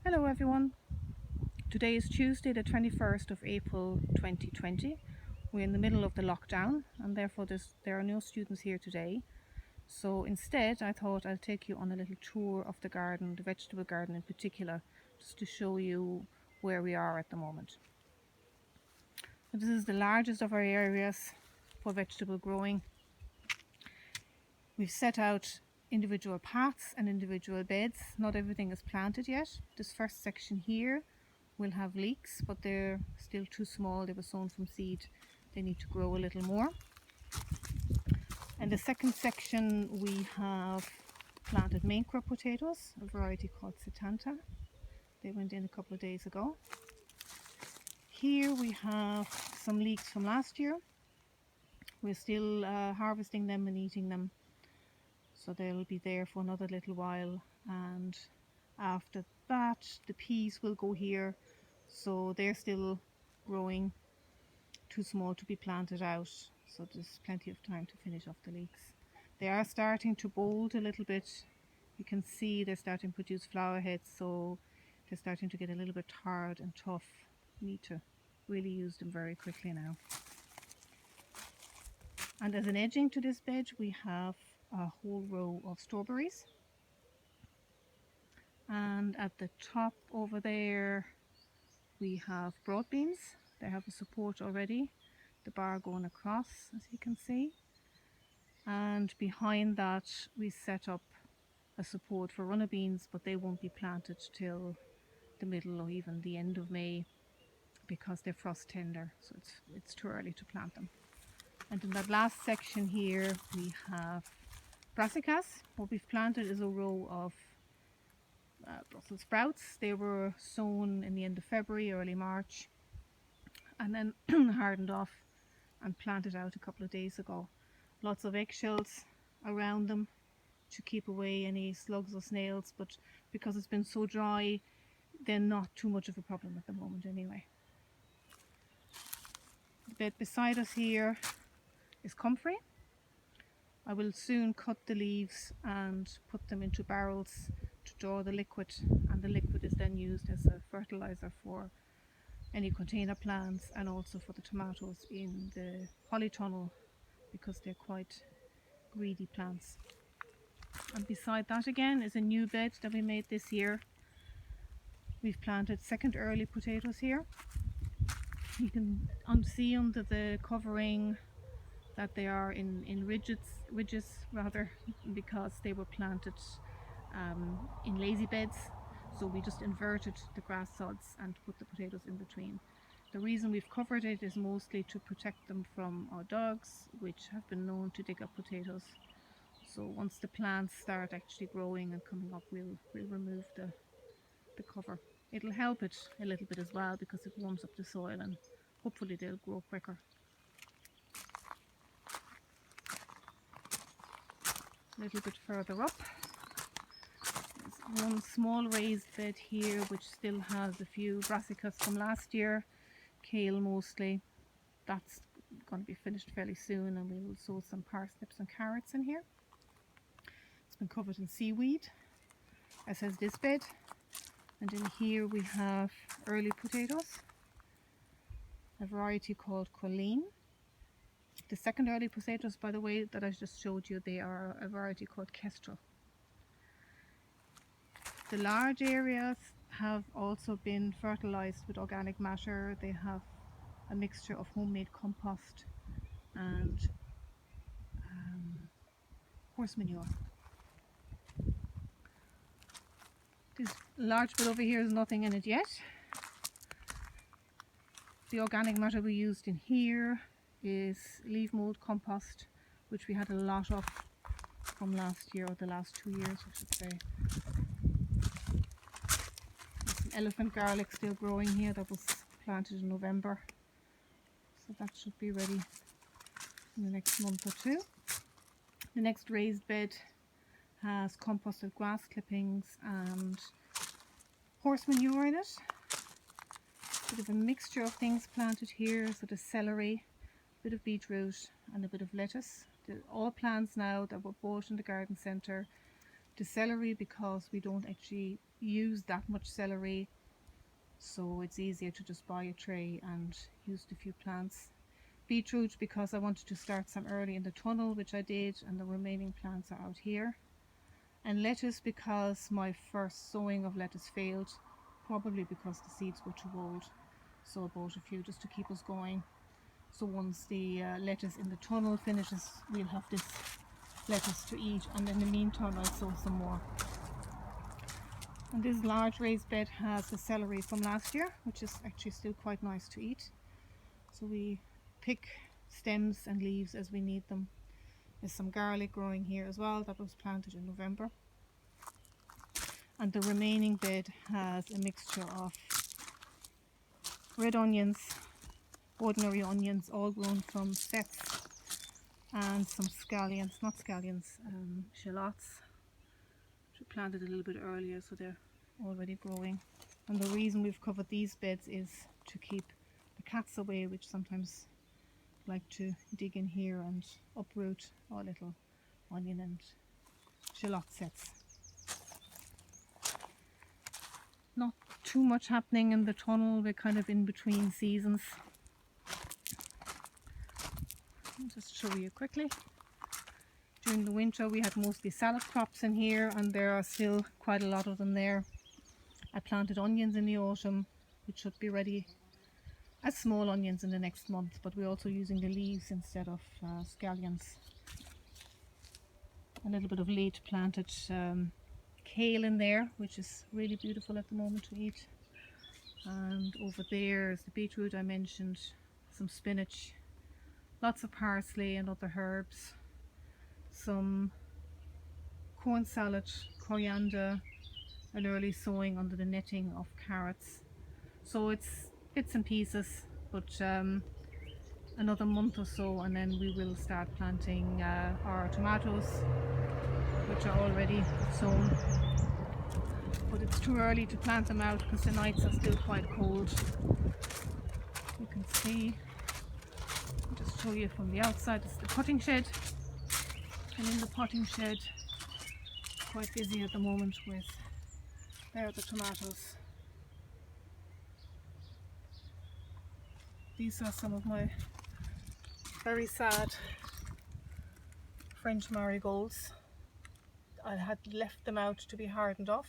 Hello everyone. Today is Tuesday the 21st of April 2020. We're in the middle of the lockdown and therefore there are no students here today. So instead I thought I'll take you on a little tour of the garden, the vegetable garden in particular, just to show you where we are at the moment. So this is the largest of our areas for vegetable growing. We've set out individual paths and individual beds. Not everything is planted yet. This first section here will have leeks, but they're still too small. They were sown from seed. They need to grow a little more. And the second section we have planted main crop potatoes, a variety called Setanta. They went in a couple of days ago. Here we have some leeks from last year. We're still harvesting them and eating them, so they'll be there for another little while, and after that the peas will go here, so they're still growing, too small to be planted out, so there's plenty of time to finish off the leeks. They are starting to bolt a little bit. You can see they're starting to produce flower heads, so they're starting to get a little bit hard and tough. You need to really use them very quickly now. And as an edging to this bed we have a whole row of strawberries, and at the top over there we have broad beans. They have a support already, the bar going across, as you can see, and behind that we set up a support for runner beans, but they won't be planted till the middle or even the end of May because they're frost tender, so it's too early to plant them. And in that last section here we have brassicas. What we've planted is a row of Brussels sprouts. They were sown in the end of February, early March, and then hardened off and planted out a couple of days ago. Lots of eggshells around them to keep away any slugs or snails, but because it's been so dry they're not too much of a problem at the moment anyway. The bed beside us here is comfrey. I will soon cut the leaves and put them into barrels to draw the liquid, and the liquid is then used as a fertilizer for any container plants and also for the tomatoes in the polytunnel, because they're quite greedy plants. And beside that again is a new bed that we made this year. We've planted second early potatoes here. You can see under the covering that they are in ridges rather, because they were planted in lazy beds, so we just inverted the grass sods and put the potatoes in between. The reason we've covered it is mostly to protect them from our dogs, which have been known to dig up potatoes. So once the plants start actually growing and coming up, we'll remove the cover. It'll help it a little bit as well because it warms up the soil and hopefully they'll grow quicker. A little bit further up, there's one small raised bed here which still has a few brassicas from last year, kale mostly. That's going to be finished fairly soon, and we will sow some parsnips and carrots in here. It's been covered in seaweed, as has this bed. And in here we have early potatoes, a variety called Colleen. The second early potatoes, by the way, that I just showed you, they are a variety called Kestrel. The large areas have also been fertilized with organic matter. They have a mixture of homemade compost and horse manure. This large bit over here is nothing in it yet. The organic matter we used in here is leaf mold compost, which we had a lot of from last year, or the last 2 years I should say. There's some elephant garlic still growing here that was planted in November, so that should be ready in the next month or two. The next raised bed has composted grass clippings and horse manure in it. Bit of a mixture of things planted here, so the celery, a bit of beetroot and a bit of lettuce. They're all plants now that were bought in the garden centre. The celery, because we don't actually use that much celery, so it's easier to just buy a tray and use a few plants. Beetroot, because I wanted to start some early in the tunnel, which I did, and the remaining plants are out here. And lettuce, because my first sowing of lettuce failed, probably because the seeds were too old, so I bought a few just to keep us going. So once the lettuce in the tunnel finishes, we'll have this lettuce to eat, and in the meantime I'll sow some more. And this large raised bed has the celery from last year, which is actually still quite nice to eat. So we pick stems and leaves as we need them. There's some garlic growing here as well that was planted in November. And the remaining bed has a mixture of red onions, ordinary onions, all grown from sets, and some scallions, not scallions, shallots, which we planted a little bit earlier, so they're already growing. And the reason we've covered these beds is to keep the cats away, which sometimes like to dig in here and uproot our little onion and shallot sets. Not too much happening in the tunnel, we're kind of in between seasons. I'll just show you quickly. During the winter we had mostly salad crops in here, and there are still quite a lot of them there. I planted onions in the autumn, which should be ready as small onions in the next month, but we're also using the leaves instead of scallions. A little bit of late planted kale in there, which is really beautiful at the moment to eat. And over there is the beetroot I mentioned, some spinach, lots of parsley and other herbs, some corn salad, coriander, an early sowing under the netting of carrots. So it's bits and pieces, but another month or so and then we will start planting our tomatoes, which are already sown. But it's too early to plant them out because the nights are still quite cold. You can see, I'll just show you from the outside, it's the potting shed. And in the potting shed, quite busy at the moment with, there are the tomatoes. These are some of my very sad French marigolds. I had left them out to be hardened off,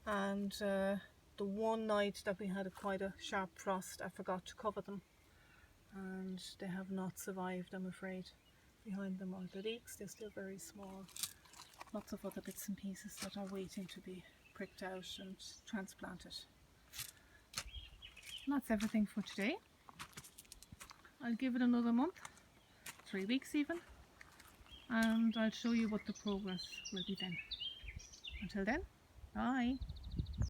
and the one night that we had quite a sharp frost, I forgot to cover them, and they have not survived, I'm afraid. Behind them are the leeks, they're still very small. Lots of other bits and pieces that are waiting to be pricked out and transplanted. And that's everything for today. I'll give it another month, 3 weeks even, and I'll show you what the progress will be then. Until then, bye!